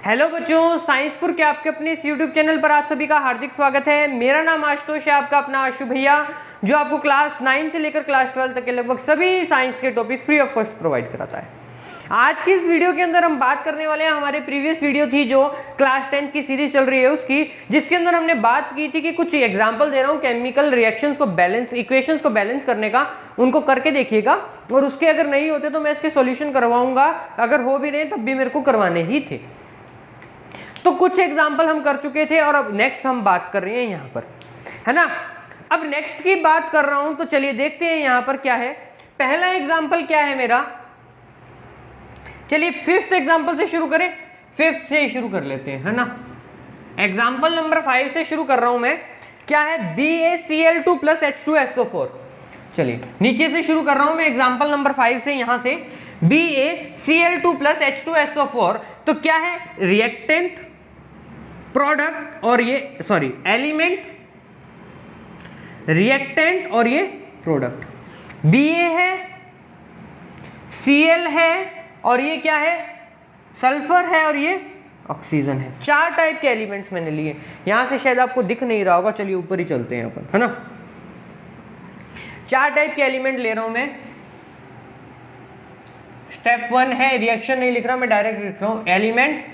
Hello बच्चों, साइंसपुर के आपके अपने इस यूट्यूब चैनल पर आप सभी का हार्दिक स्वागत है। मेरा नाम आशुतोष है, आपका अपना आशु भैया, जो आपको क्लास 9 से लेकर क्लास 12 तक के लगभग सभी साइंस के topic free of cost provide कराता है। आज की इस वीडियो के अंदर हम बात करने वाले हैं, हमारे प्रीवियस वीडियो थी जो क्लास 10 की सीरीज चल रही है उसकी, जिसके अंदर हमने बात की थी कि कुछ एग्जांपल दे रहा हूँ केमिकल रिएक्शंस को बैलेंस, इक्वेशंस को बैलेंस करने का, उनको करके देखिएगा और उसके अगर नहीं होते तो मैं इसके सॉल्यूशन करवाऊंगा, अगर हो भी नहीं तब भी मेरे को करवाने ही थे। तो कुछ एग्जाम्पल हम कर चुके थे और अब नेक्स्ट हम बात कर रहे हैं यहाँ पर, है ना। अब नेक्स्ट की बात कर रहा हूं तो चलिए देखते हैं यहाँ पर क्या है। पहला एग्जाम्पल क्या है मेरा, चलिए फिफ्थ एग्जाम्पल से शुरू करें, फिफ्थ से शुरू कर लेते हैं, है ना। एग्जाम्पल नंबर 5 से शुरू कर रहा हूं मैं। क्या है, BaCl2 + H2SO4। चलिए नीचे से शुरू कर रहा हूं मैं, एग्जाम्पल नंबर 5 से, यहां से BaCl2 + H2SO4। तो क्या है, रिएक्टेंट, प्रोडक्ट और ये एलिमेंट, रिएक्टेंट और ये प्रोडक्ट। Ba है, Cl है और ये क्या है, सल्फर है और ये ऑक्सीजन है। 4 टाइप के एलिमेंट्स मैंने लिए, यहां से शायद आपको दिख नहीं रहा होगा, चलिए ऊपर ही चलते हैं अपन, है ना। 4 टाइप के एलिमेंट ले रहा हूं मैं। स्टेप 1 है, रिएक्शन नहीं लिख रहा मैं, डायरेक्ट लिख रहा हूं, एलिमेंट,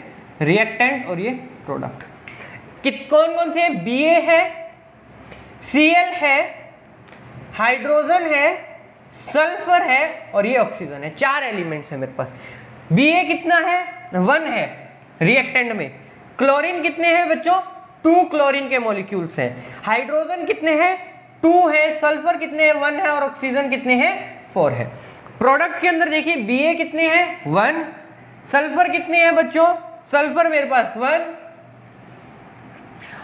रिएक्टेंट और ये प्रोडक्ट। कौन कौन से है, Ba है, Cl है, हाइड्रोजन है, सल्फर है और ये ऑक्सीजन है। 4 एलिमेंट्स है मेरे पास। Ba कितना है, 1 है रिएक्टेंट में। क्लोरीन कितने हैं बच्चों, 2 क्लोरीन के मॉलिक्यूल्स हैं। हाइड्रोजन कितने हैं, 2 है। सल्फर कितने हैं, 1 है। और ऑक्सीजन कितने हैं, 4 है। प्रोडक्ट के अंदर देखिए Ba कितने हैं, 1। सल्फर कितने हैं बच्चों, सल्फर मेरे पास 1।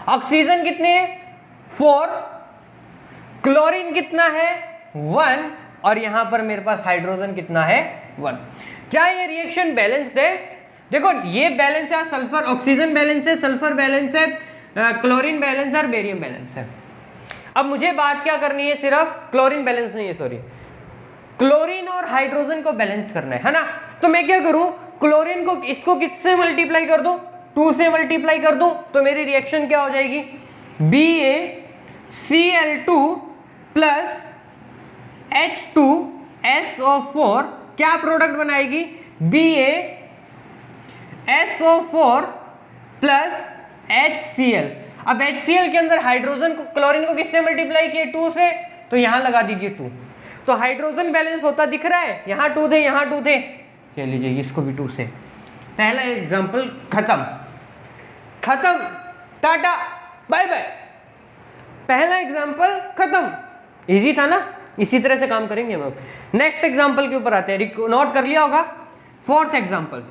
ऑक्सीजन कितने हैं, 4। क्लोरीन कितना है, 1। और यहां पर मेरे पास हाइड्रोजन कितना है, 1। क्या ये रिएक्शन बैलेंस्ड है? देखो ये बैलेंस है, सल्फर ऑक्सीजन बैलेंस है, सल्फर बैलेंस है, क्लोरीन बैलेंस है और बेरियम बैलेंस है। अब मुझे बात क्या करनी है, सिर्फ क्लोरीन बैलेंस नहीं है, सॉरी, क्लोरीन और हाइड्रोजन को बैलेंस करना है ना। तो मैं क्या करूं, क्लोरीन को इसको किससे मल्टीप्लाई कर दूं, 2 से मल्टीप्लाई कर दूं, तो मेरी रिएक्शन क्या हो जाएगी, BaCl2 + H2SO4 क्या प्रोडक्ट बनाएगी, BaSO4 + HCl। अब HCl के अंदर हाइड्रोजन को, क्लोरीन को किससे मल्टीप्लाई किए, 2 से, तो यहां लगा दीजिए 2। तो हाइड्रोजन बैलेंस होता दिख रहा है, यहां 2 थे, यहां 2 थे, कह लीजिए इसको भी 2 से। पहला एग्जांपल खत्म, टाटा बाय बाय। पहला एग्जांपल खत्म, इजी था ना। इसी तरह से काम करेंगे हम। अब नेक्स्ट एग्जांपल के ऊपर आते हैं, नोट कर लिया होगा। फोर्थ एग्जांपल,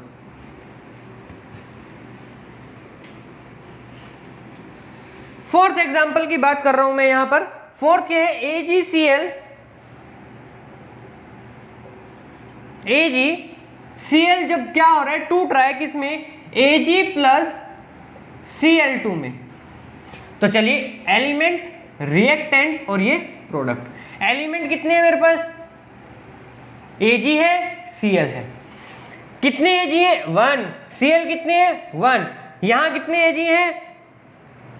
फोर्थ एग्जांपल की बात कर रहा हूं मैं यहां पर। फोर्थ क्या है, AgCl जब क्या हो रहा है, टूट रहा है किसमें, Ag + Cl2 में। तो चलिए एलिमेंट, रिएक्टेंट और ये प्रोडक्ट। एलिमेंट कितने हैं मेरे पास, Ag है, Cl है। कितने Ag है, 1। Cl कितने हैं, 1। यहां कितने Ag हैं,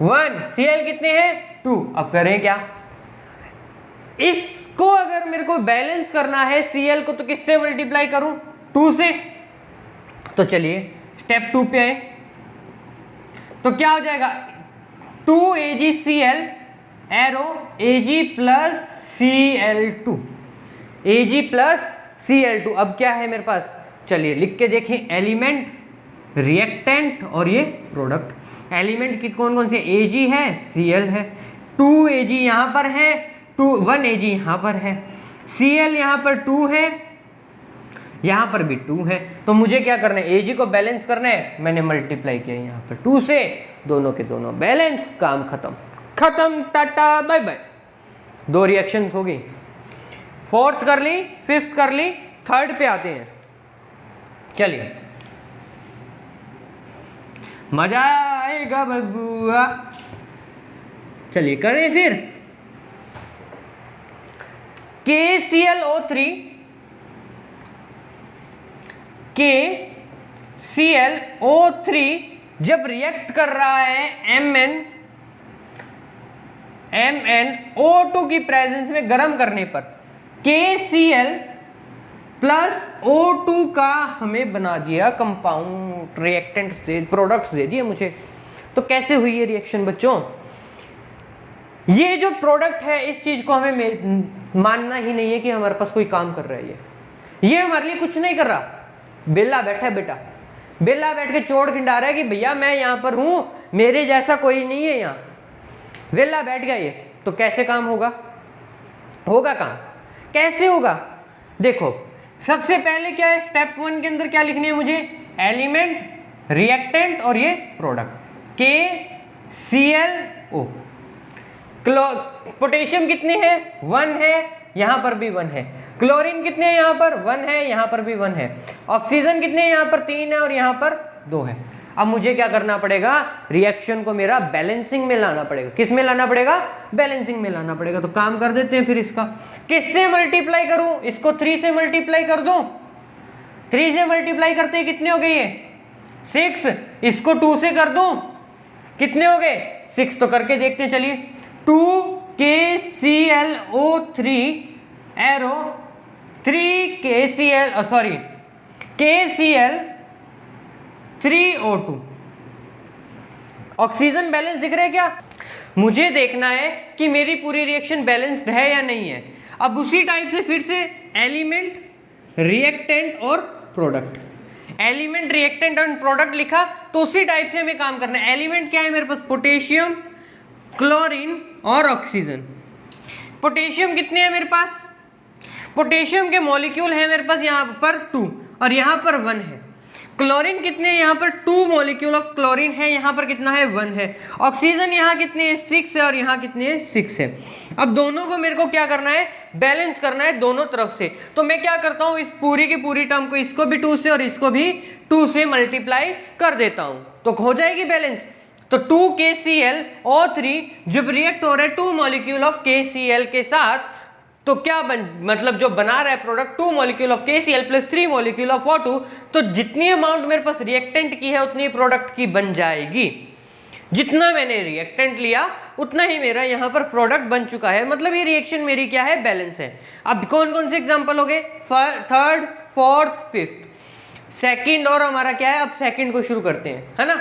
1। Cl कितने हैं, 2। अब करें क्या, इसको अगर मेरे को बैलेंस करना है Cl को, तो किससे मल्टीप्लाई करूं, 2 से। तो चलिए स्टेप 2 पे आए, तो क्या हो जाएगा, 2AgCl arrow Ag + Cl2, Ag + Cl2। अब क्या है मेरे पास, चलिए लिख के देखें, एलिमेंट, रिएक्टेंट और ये प्रोडक्ट। एलिमेंट की कौन कौन से, Ag है, Cl है, 2 Ag यहां पर है, 1 Ag यहां पर है, Cl यहां पर 2 है, यहां पर भी 2 है। तो मुझे क्या करना है, Ag को बैलेंस करना है, मैंने मल्टीप्लाई किया यहां पर 2 से, दोनों के दोनों बैलेंस, काम खत्म, टाटा बाय बाय। 2 रिएक्शन हो गई। फोर्थ कर ली, फिफ्थ कर ली, थर्ड पे आते हैं। चलिए मजा आएगा बबुआ, चलिए करें फिर। KClO3 K ClO3 जब रिएक्ट कर रहा है MnO2 की प्रेजेंस में गर्म करने पर KCl प्लस O2 का हमें बना दिया कंपाउंड, रिएक्टेंट्स दे, प्रोडक्ट्स दे दिए मुझे। तो कैसे हुई ये रिएक्शन बच्चों? ये जो प्रोडक्ट है इस चीज को हमें मानना ही नहीं है कि हमारे पास कोई काम कर रहा है। ये हमारे लिए कुछ नहीं कर रहा, बेला बैठा है बेटा, बेला बैठ के चोट खिंडा रहा है कि भैया मैं यहाँ पर हूं, मेरे जैसा कोई नहीं है यहाँ, वेला बैठ गया ये। तो कैसे काम होगा? होगा काम कैसे होगा? देखो सबसे पहले क्या है, स्टेप 1 के अंदर क्या लिखनी है मुझे? एलिमेंट, रिएक्टेंट और ये प्रोडक्ट KClO। पोटेशियम कितने हैं? 1 है, यहां पर भी 1 है। क्लोरीन कितने हैं? यहां पर 1 है, यहां पर भी 1 है। ऑक्सीजन कितने हैं? यहां पर 3 है और यहां पर 2 है। अब मुझे क्या करना पड़ेगा? रिएक्शन को मेरा बैलेंसिंग में लाना पड़ेगा। किस में लाना पड़ेगा? बैलेंसिंग में लाना पड़ेगा। तो काम कर देते हैं फिर इसका। किससे मल्टीप्लाई करूं? इसको 3 से मल्टीप्लाई कर दूं। 3 से मल्टीप्लाई करते ही कितने हो गए ये? 6। इसको 2 से कर दूं, कितने हो गए? 6। तो करके देखते हैं, चलिए। 2KClO3 arrow KCl3O2। Oxygen balance दिख रहा है क्या? मुझे देखना है कि मेरी पूरी रिएक्शन बैलेंस्ड है या नहीं है। अब उसी टाइप से फिर से एलिमेंट, रिएक्टेंट और प्रोडक्ट, एलिमेंट, रिएक्टेंट और प्रोडक्ट लिखा, तो उसी टाइप से हमें काम करना है। एलिमेंट क्या है मेरे पास? पोटेशियम, क्लोरीन और ऑक्सीजन। पोटेशियम कितने हैं मेरे पास? पोटेशियम के मॉलिक्यूल है मेरे पास यहाँ पर 2 और यहाँ पर 1 है। क्लोरीन कितने हैं? यहाँ पर 2 मॉलिक्यूल ऑफ क्लोरीन है, यहाँ पर कितना है? 1 है। ऑक्सीजन यहाँ कितने हैं? 6 है और यहाँ कितने हैं? 6 है। अब दोनों को मेरे को क्या करना है? बैलेंस करना है दोनों तरफ से। तो मैं क्या करता हूँ, इस पूरी की पूरी टर्म को इसको भी 2 से और इसको भी 2 से मल्टीप्लाई कर देता हूँ, तो हो जाएगी बैलेंस। तो 2KClO3 जब रिएक्ट हो रहा है 2 मॉलिक्यूल ऑफ KCl के साथ, तो क्या मतलब जो बना रहा है product 2 molecule of KCl plus 3 molecule of O2, तो जितनी अमाउंट मेरे पास रिएक्टेंट की है उतनी प्रोडक्ट की बन जाएगी। जितना मैंने रिएक्टेंट लिया उतना ही मेरा यहाँ पर प्रोडक्ट बन चुका है। मतलब ये रिएक्शन मेरी क्या है? बैलेंस है। अब कौन कौन से एग्जाम्पल हो गए? 3rd, 4th, 5th। सेकंड और हमारा क्या है? अब सेकंड को शुरू करते हैं, है ना।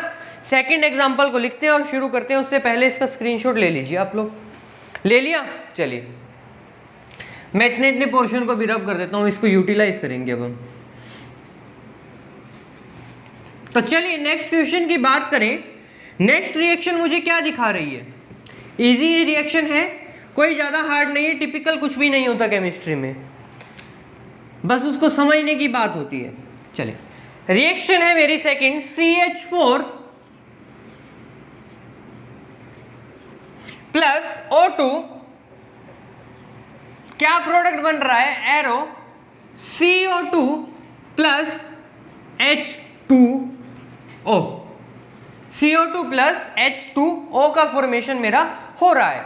सेकंड एग्जांपल को लिखते हैं और शुरू करते हैं। उससे पहले इसका स्क्रीनशॉट ले लीजिए आप लोग। ले लिया? चलिए मैं इतने पोर्शन को भी रब कर देता हूं, इसको यूटिलाइज करेंगे अब हम। तो चलिए नेक्स्ट क्वेश्चन की बात करें। नेक्स्ट रिएक्शन मुझे क्या दिखा रही है? इजी रिएक्शन है, कोई ज्यादा हार्ड नहीं है, टिपिकल कुछ भी नहीं होता केमिस्ट्री में, बस उसको समझने की बात होती है। चलिए रिएक्शन है मेरी सेकंड, CH4 प्लस O2, क्या प्रोडक्ट बन रहा है? Arrow CO2 plus H2O। CO2 plus H2O का फॉर्मेशन मेरा हो रहा है।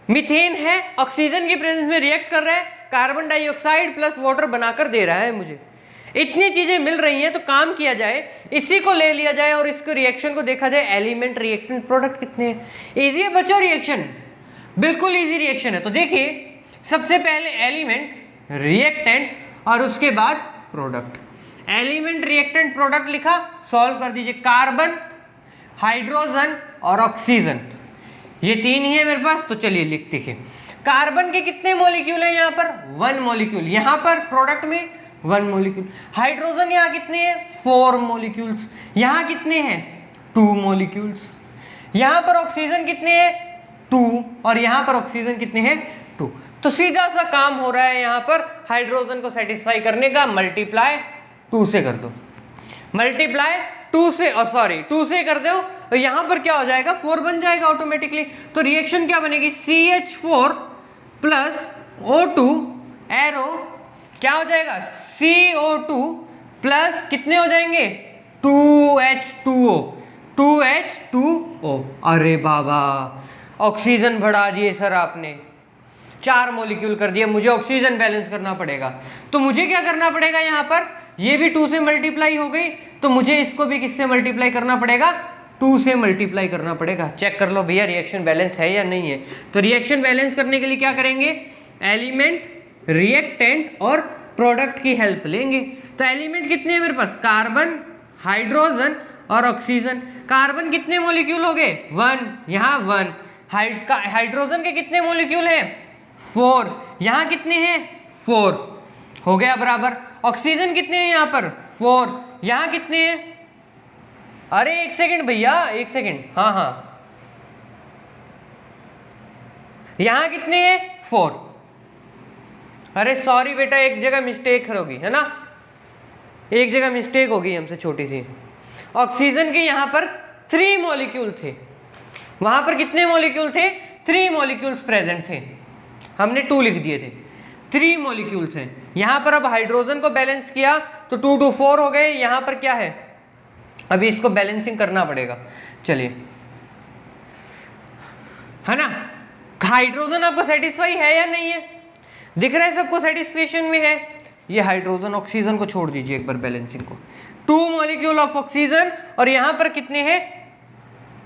मीथेन है, ऑक्सीजन की प्रेजेंस में रिएक्ट कर रहा है, कार्बन डाइऑक्साइड प्लस वाटर बनाकर दे रहा है मुझे। इतनी चीजें मिल रही हैं, तो काम किया जाए, इसी को ले लिया जाए और इसको रिएक्शन को देखा जाए। एलिमेंट, रिएक्टेंट, प्रोडक्ट कितने हैं? इजी है बच्चों रिएक्शन, बिल्कुल इजी रिएक्शन है। तो देखिए सबसे पहले एलिमेंट, रिएक्टेंट और उसके बाद प्रोडक्ट। एलिमेंट, रिएक्टेंट, प्रोडक्ट लिखा, सॉल्व कर दीजिए। कार्बन, हाइड्रोजन और ऑक्सीजन, ये 3 ही है मेरे पास। तो चलिए लिख देखिए, कार्बन के कितने मॉलिक्यूल हैं? यहाँ पर 1 मॉलिक्यूल, यहाँ पर प्रोडक्ट में 1 मॉलिक्यूल। हाइड्रोजन यहाँ कितने हैं? 4 मॉलिक्यूल्स। यहाँ कितने हैं? 2 मॉलिक्यूल्स। यहाँ पर ऑक्सीजन कितने हैं? 2 और यहाँ पर ऑक्सीजन कितने हैं? 2। तो सीधा सा काम हो रहा है यहाँ पर हाइड्रोजन को सेटिस्फाई करने का। मल्टीप्लाई 2 से कर दो, मल्टीप्लाई 2 से, और सॉरी 2 से कर दो, तो यहाँ पर क्या हो जाएगा? 4 बन जाएगा ऑटोमेटिकली। तो रिएक्शन क्या बनेगी? CH4 प्लस O2 एरो क्या हो जाएगा? CO2 प्लस कितने हो जाएंगे? 2H2O, 2H2O। अरे बाबा ऑक्सीजन बढ़ा दिए सर आपने, 4 मॉलिक्यूल कर दिया। मुझे ऑक्सीजन बैलेंस करना पड़ेगा, तो मुझे क्या करना पड़ेगा? यहाँ पर ये भी 2 से मल्टीप्लाई हो गई, तो मुझे इसको भी किससे मल्टीप्लाई करना पड़ेगा, 2 से मल्टीप्लाई करना पड़ेगा। चेक कर लो भैया रिएक्शन बैलेंस है या नहीं है। तो रिएक्शन बैलेंस करने के लिए क्या करेंगे, एलिमेंट, रिएक्टेंट और प्रोडक्ट की हेल्प लेंगे। तो एलिमेंट कितने हैं मेरे पास, कार्बन, हाइड्रोजन और ऑक्सीजन। कार्बन कितने मॉलिक्यूल हो गए, 1, यहाँ 1। हाइड्रोजन के कितने मॉलिक्यूल हैं, 4, यहाँ कितने हैं, 4, हो गया बराबर। ऑक्सीजन कितने हैं यहाँ पर, 4, यहाँ कितने हैं, अरे एक सेकंड भैया, एक सेकंड, हाँ, यहाँ कितने हैं, 4। अरे सॉरी बेटा, एक जगह मिस्टेक होगी, है ना, एक जगह मिस्टेक होगी हमसे छोटी सी। ऑक्सीजन के यहाँ पर 3 मॉलिक्यूल थे, वहां पर कितने मॉलिक्यूल थे, 3 मॉलिक्यूल्स प्रेजेंट थे, हमने 2 लिख दिए थे, 3 मॉलिक्यूल्स हैं। यहाँ पर अब हाइड्रोजन को बैलेंस किया तो 2 to 4 हो गए। यहाँ पर क्या है, अभी इसको बैलेंसिंग करना पड़ेगा, चलिए, है ना। हाइड्रोजन आपको सेटिस्फाई है या नहीं है, दिख रहा है सबको सेटिस्फेक्शन में है। ये हाइड्रोजन, ऑक्सीजन को छोड़ दीजिए एक बार बैलेंसिंग को, 2 मॉलिक्यूल ऑफ ऑक्सीजन और यहाँ पर कितने हैं,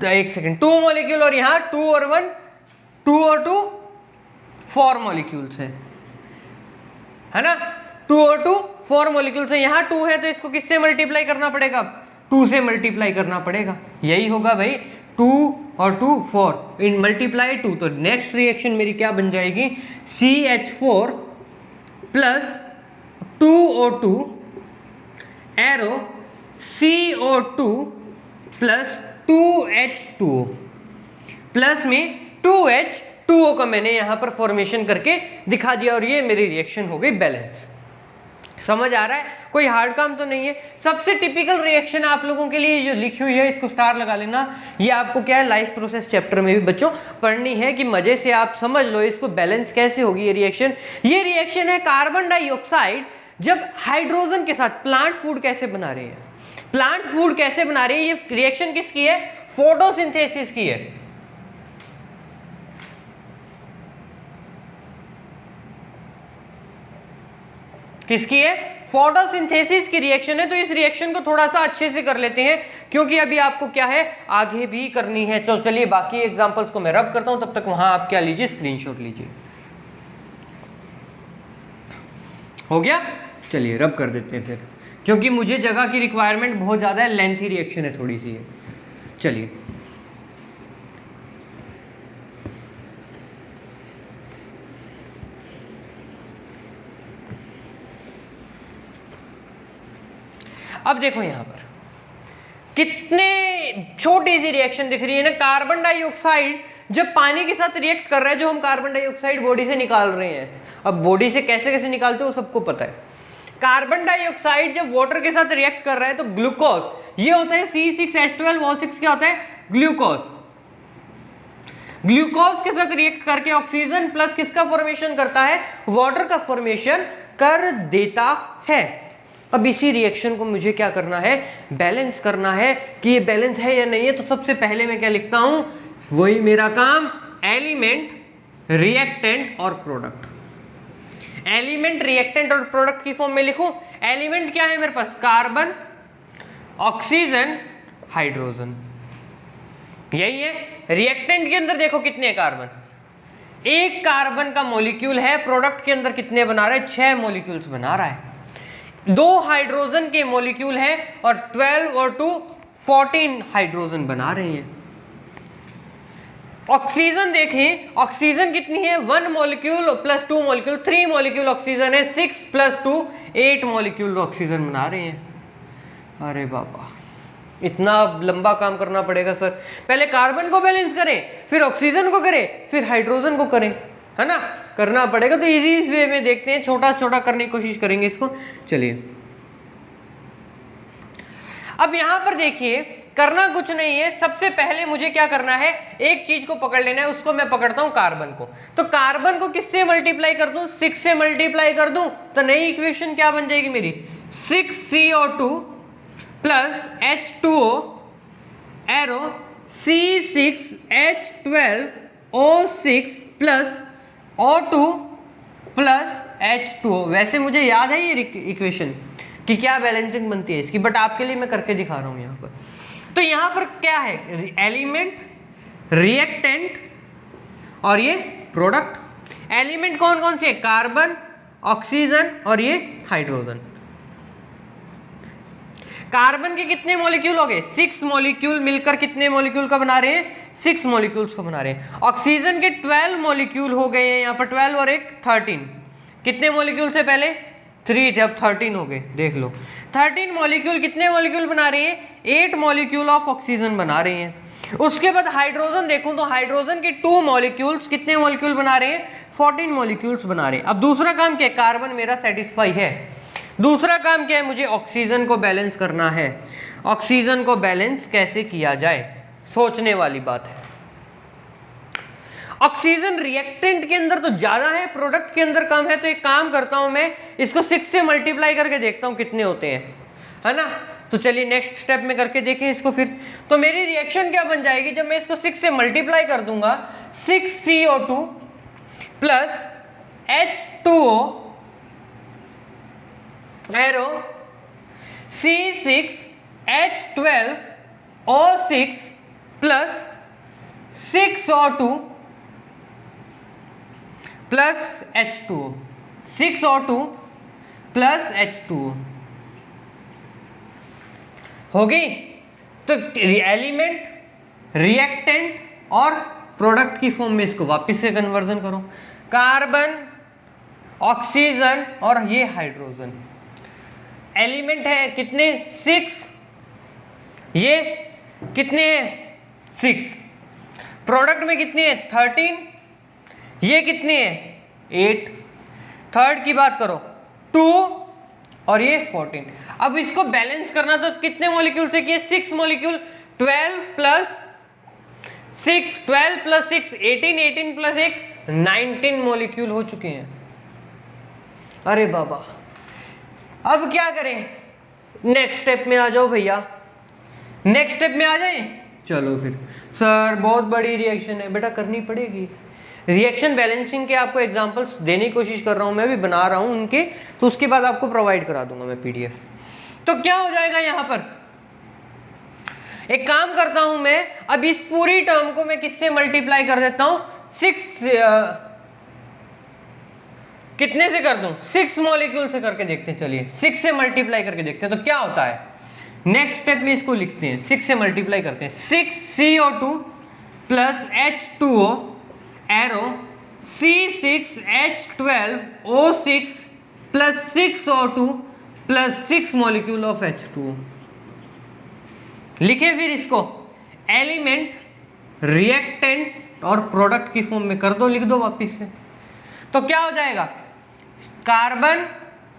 एक सेकेंड, 2 मॉलिक्यूल और यहाँ 2 और 1, 2 और 2 4 मॉलिक्यूल्स है ना, 2 और 2 4 मॉलिक्यूल्स है। यहाँ 2 है तो इसको किससे मल्टीप्लाई करना पड़ेगा, 2 से मल्टीप्लाई करना पड़ेगा, यही होगा भाई, 2 और 2 4 इन मल्टीप्लाई 2। तो नेक्स्ट रिएक्शन मेरी क्या बन जाएगी, CH4 plus 2O2 arrow CO2 plus 2H2O, plus में 2H2O का मैंने यहां पर फॉर्मेशन करके दिखा दिया और ये मेरी रिएक्शन हो गई बैलेंस। समझ आ रहा है, कोई हार्ड काम तो नहीं है। सबसे टिपिकल रिएक्शन आप लोगों के लिए जो लिखी हुई है इसको स्टार लगा लेना, ये आपको क्या है लाइफ प्रोसेस चैप्टर में भी बच्चों पढ़नी है कि मजे से आप समझ लो इसको बैलेंस कैसे होगी ये रिएक्शन। ये रिएक्शन है कार्बन डाइऑक्साइड जब हाइड्रोजन के साथ प्लांट फूड कैसे बना रहे हैं, प्लांट फूड कैसे बना रहे हैं। ये रिएक्शन किसकी है, फोटोसिंथेसिस की है। किसकी है, फोटोसिंथेसिस की रिएक्शन है। तो इस रिएक्शन को थोड़ा सा अच्छे से कर लेते हैं क्योंकि अभी आपको क्या है आगे भी करनी है। तो चलिए बाकी एग्जांपल्स को मैं रब करता हूं, तब तक वहां आप क्या लीजिए, स्क्रीनशॉट लीजिए। हो गया, चलिए रब कर देते हैं फिर, क्योंकि मुझे जगह की रिक्वायरमेंट बहुत ज़्यादा है, लेंथी रिएक्शन है थोड़ी सी है। चलिए अब देखो यहां पर कितने छोटी सी रिएक्शन दिख रही है ना। कार्बन डाइऑक्साइड जब पानी के साथ रिएक्ट कर रहा है, जो हम कार्बन डाइऑक्साइड बॉडी से निकाल रहे हैं, अब बॉडी से कैसे कैसे निकालते हो वो सबको पता है। कार्बन डाइऑक्साइड जब वाटर के साथ रिएक्ट कर रहा है तो ग्लूकोज, ये होता है C6H12O6, क्या होता है, ग्लूकोज। ग्लूकोज के साथ रिएक्ट करके ऑक्सीजन प्लस किसका फॉर्मेशन करता है, वाटर का फॉर्मेशन कर देता है। अब इसी रिएक्शन को मुझे क्या करना है, बैलेंस करना है कि ये बैलेंस है या नहीं है। तो सबसे पहले मैं क्या लिखता हूं, वही मेरा काम, एलिमेंट, रिएक्टेंट और प्रोडक्ट। एलिमेंट, रिएक्टेंट और प्रोडक्ट की फॉर्म में लिखूं। एलिमेंट क्या है मेरे पास, कार्बन, ऑक्सीजन, हाइड्रोजन, यही है। रिएक्टेंट के अंदर देखो कितने हैं कार्बन, एक कार्बन का मॉलिक्यूल है। प्रोडक्ट के अंदर कितने बना रहा है, 6 मॉलिक्यूल्स बना रहा है। 2 हाइड्रोजन के मॉलिक्यूल हैं और 12 और 2 14 हाइड्रोजन बना रहे हैं। ऑक्सीजन देखें, ऑक्सीजन कितनी है, 1 molecule plus 2 molecule, 3 molecule oxygen है, 6 प्लस 2 8 मॉलिक्यूल ऑक्सीजन बना रहे हैं। अरे बाबा, इतना लंबा काम करना पड़ेगा सर। पहले कार्बन को बैलेंस करें, फिर ऑक्सीजन को करें, फिर हाइड्रोजन को करें, है ना, करना पड़ेगा। तो इजी वे में देखते हैं, छोटा छोटा करने की कोशिश करेंगे इसको। चलिए अब यहां पर देखिए, करना कुछ नहीं है। सबसे पहले मुझे क्या करना है, एक चीज को पकड़ लेना है, उसको मैं पकड़ता हूं कार्बन को। तो कार्बन को किससे मल्टीप्लाई कर दूं, 6 से मल्टीप्लाई कर दूं तो नई इक्वेशन क्या बन जाएगी मेरी, 6CO2 plus H2O arrow C6H12O6 plus O2 plus H2O। वैसे मुझे याद है ये इक्वेशन कि क्या बैलेंसिंग बनती है इसकी, बट आपके लिए मैं करके दिखा रहा हूं यहाँ पर। तो यहाँ पर क्या है, एलिमेंट, रिएक्टेंट और ये प्रोडक्ट। एलिमेंट कौन कौन से, कार्बन, ऑक्सीजन और ये हाइड्रोजन। कार्बन के कितने मॉलिक्यूल हो गए, 6 मॉलिक्यूल मिलकर कितने मॉलिक्यूल का बना रहे हैं, 6 मॉलिक्यूल्स को बना रहे हैं। ऑक्सीजन के 12 मॉलिक्यूल हो गए हैं यहाँ पर, 12 और एक 13। कितने मॉलिक्यूल से पहले 3 थे, अब 13 हो गए, देख लो 13 मॉलिक्यूल। कितने मॉलिक्यूल बना रहे हैं, 8 मॉलिक्यूल ऑफ ऑक्सीजन बना रहे हैं। उसके बाद हाइड्रोजन देखूं तो हाइड्रोजन के 2 मॉलिक्यूल्स कितने मॉलिक्यूल बना रहे हैं, 14 मॉलिक्यूल्स बना रहे हैं। अब दूसरा काम क्या है, कार्बन मेरा सेटिस्फाई है, दूसरा काम क्या है, मुझे ऑक्सीजन को बैलेंस करना है। ऑक्सीजन को बैलेंस कैसे किया जाए, सोचने वाली बात है। ऑक्सीजन रिएक्टेंट के अंदर तो ज्यादा है, प्रोडक्ट के अंदर कम है, तो एक काम करता हूं मैं इसको 6 से मल्टीप्लाई करके देखता हूं कितने होते हैं, है ना। तो चलिए नेक्स्ट स्टेप में करके देखें इसको फिर। तो मेरी रिएक्शन क्या बन जाएगी, जब मैं इसको 6 से मल्टीप्लाई कर दूंगा, 6CO2 plus H2O arrow C6H12O6 plus 6O2 plus H2O, 6O2 plus H2O हो गई। तो एलिमेंट, रिएक्टेंट और प्रोडक्ट की फॉर्म में इसको वापस से कन्वर्जन करो, कार्बन, ऑक्सीजन और ये हाइड्रोजन। एलिमेंट है कितने, 6, ये कितने हैं 6, प्रोडक्ट में कितने हैं 13, ये कितने हैं 8, थर्ड की बात करो 2 और ये 14। अब इसको बैलेंस करना तो कितने मॉलिक्यूल से किए, 6 molecule, 12 plus 6, 12 plus 6 18, 18 plus 1 19 molecule हो चुके हैं। अरे बाबा, अब क्या करें, नेक्स्ट स्टेप में आ जाओ भैया, नेक्स्ट स्टेप में आ जाए। चलो फिर, सर बहुत बड़ी रिएक्शन है, बेटा करनी पड़ेगी। रिएक्शन बैलेंसिंग के आपको एग्जांपल्स देने की कोशिश कर रहा हूं, मैं भी बना रहा हूं उनके, तो उसके बाद आपको प्रोवाइड करा दूंगा मैं PDF। तो क्या हो जाएगा यहां पर, एक काम करता हूं मैं, अब इस पूरी टर्म को मैं किससे मल्टीप्लाई कर देता हूं, 6 कितने से कर दूं, 6 मॉलिक्यूल से करके देखते हैं। चलिए 6 से मल्टीप्लाई करके देखते हैं तो क्या होता है। नेक्स्ट स्टेप में इसको लिखते हैं, 6 से मल्टीप्लाई करते हैं, 6CO2 plus H2O arrow C6H12O6 plus 6O2 plus 6 molecule of H2O। लिखे फिर इसको, एलिमेंट, रिएक्टेंट और प्रोडक्ट की फॉर्म में कर दो, लिख दो वापिस से। तो क्या हो जाएगा, कार्बन,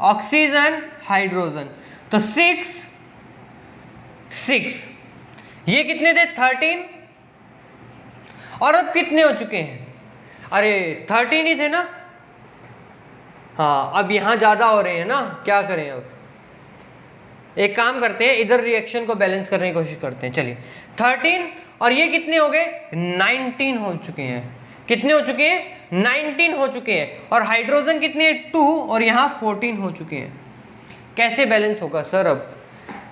ऑक्सीजन, हाइड्रोजन। तो 6 6, ये कितने थे 13, और अब कितने हो चुके हैं, अरे 13 ही थे ना, हाँ अब यहां ज्यादा हो रहे हैं ना, क्या करें। अब एक काम करते हैं, इधर रिएक्शन को बैलेंस करने की कोशिश करते हैं। चलिए 13 और ये कितने हो गए, 19 हो चुके हैं। कितने हो चुके हैं, 19 हो चुके हैं। और हाइड्रोजन कितने हैं, 2 और यहाँ 14 हो चुके हैं। कैसे बैलेंस होगा सर, अब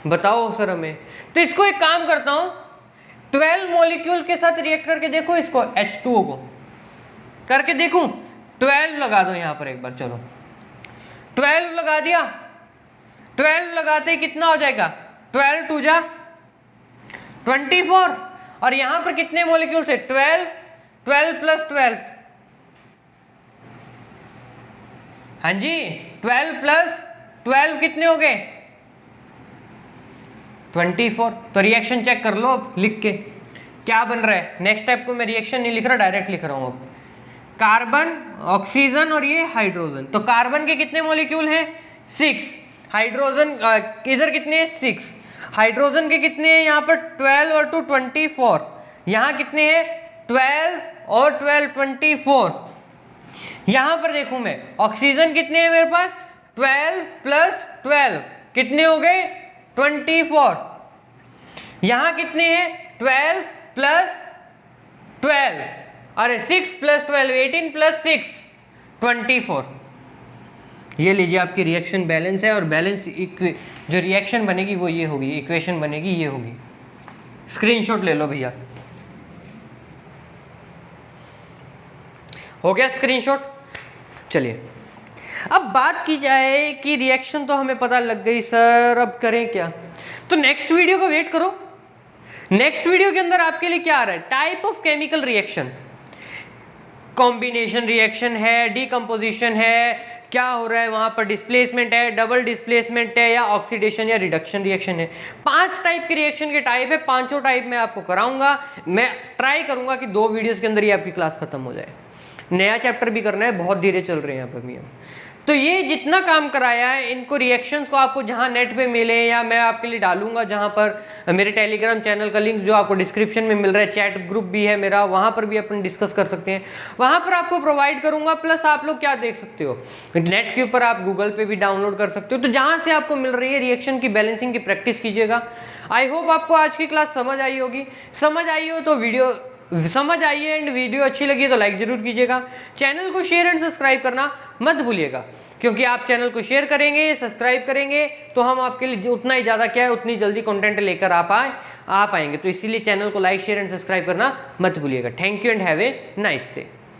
बताओ सर हमें। तो इसको एक काम करता हूं, 12 मॉलिक्यूल के साथ रिएक्ट करके देखो, इसको H2O को करके देखूं, 12 लगा दो यहां पर एक बार। चलो 12 लगा दिया, 12 लगाते ही कितना हो जाएगा, 12 2 जा 24, और यहां पर कितने मॉलिक्यूल से 12, 12 प्लस 12, हाँ जी 12 प्लस 12 कितने हो गए 24। तो रिएक्शन चेक कर लो अब लिख के, क्या बन रहा है। नेक्स्ट स्टेप को मैं रिएक्शन नहीं लिख रहा, डायरेक्ट लिख रहा हूं। अब कार्बन, ऑक्सीजन और ये हाइड्रोजन। तो कार्बन के कितने मॉलिक्यूल हैं 6, हाइड्रोजन इधर कितने हैं 6, हाइड्रोजन के कितने हैं यहाँ पर 12 और 2 24, यहाँ कितने हैं 12 और 12 24। यहां पर देखूं मैं, ऑक्सीजन कितने हैं मेरे पास 12 प्लस 12 कितने हो गए 24। यहां कितने हैं 12 प्लस 12, अरे 6 प्लस 12 18 प्लस 6 24। ये लीजिए आपकी रिएक्शन बैलेंस है, और बैलेंस जो रिएक्शन बनेगी वो ये होगी, इक्वेशन बनेगी ये होगी। स्क्रीनशॉट ले लो भैया। हो गया स्क्रीनशॉट। चलिए अब बात की जाए कि रिएक्शन तो हमें पता लग गई सर, अब करें क्या? तो नेक्स्ट वीडियो को वेट करो। नेक्स्ट वीडियो के अंदर आपके लिए क्या आ रहा है? Type of chemical reaction, combination reaction है, डीकम्पोजिशन है, क्या हो रहा है वहां पर, डिस्प्लेसमेंट है, डबल डिस्प्लेसमेंट है, या ऑक्सीडेशन या रिडक्शन रिएक्शन है। 5 टाइप के रिएक्शन के टाइप है, 5 टाइप मैं आपको कराऊंगा। मैं ट्राई करूंगा कि 2 वीडियोस के अंदर ही आपकी क्लास खत्म हो जाए। नया चैप्टर भी करना है, बहुत धीरे चल रहे हैं यहाँ पर भी हम। तो ये जितना काम कराया है, इनको रिएक्शंस को आपको जहाँ नेट पे मिले, या मैं आपके लिए डालूंगा जहाँ पर मेरे टेलीग्राम चैनल का लिंक जो आपको डिस्क्रिप्शन में मिल रहा है, चैट ग्रुप भी है मेरा, वहाँ पर भी अपन डिस्कस कर सकते हैं, वहाँ पर आपको प्रोवाइड करूंगा। प्लस आप लोग क्या देख सकते हो, नेट के ऊपर आप गूगल पे भी डाउनलोड कर सकते हो। तो जहाँ से आपको मिल रही है रिएक्शन की बैलेंसिंग की प्रैक्टिस कीजिएगा। आई होप आपको आज की क्लास समझ आई होगी। समझ आई हो तो वीडियो समझ आई है एंड वीडियो अच्छी लगी तो लाइक जरूर कीजिएगा। चैनल को शेयर एंड सब्सक्राइब करना मत भूलिएगा, क्योंकि आप चैनल को शेयर करेंगे, सब्सक्राइब करेंगे तो हम आपके लिए उतना ही ज़्यादा क्या है, उतनी जल्दी कंटेंट लेकर आ पाएंगे। तो इसीलिए चैनल को लाइक शेयर एंड सब्सक्राइब करना मत भूलिएगा। Thank you and have a nice day.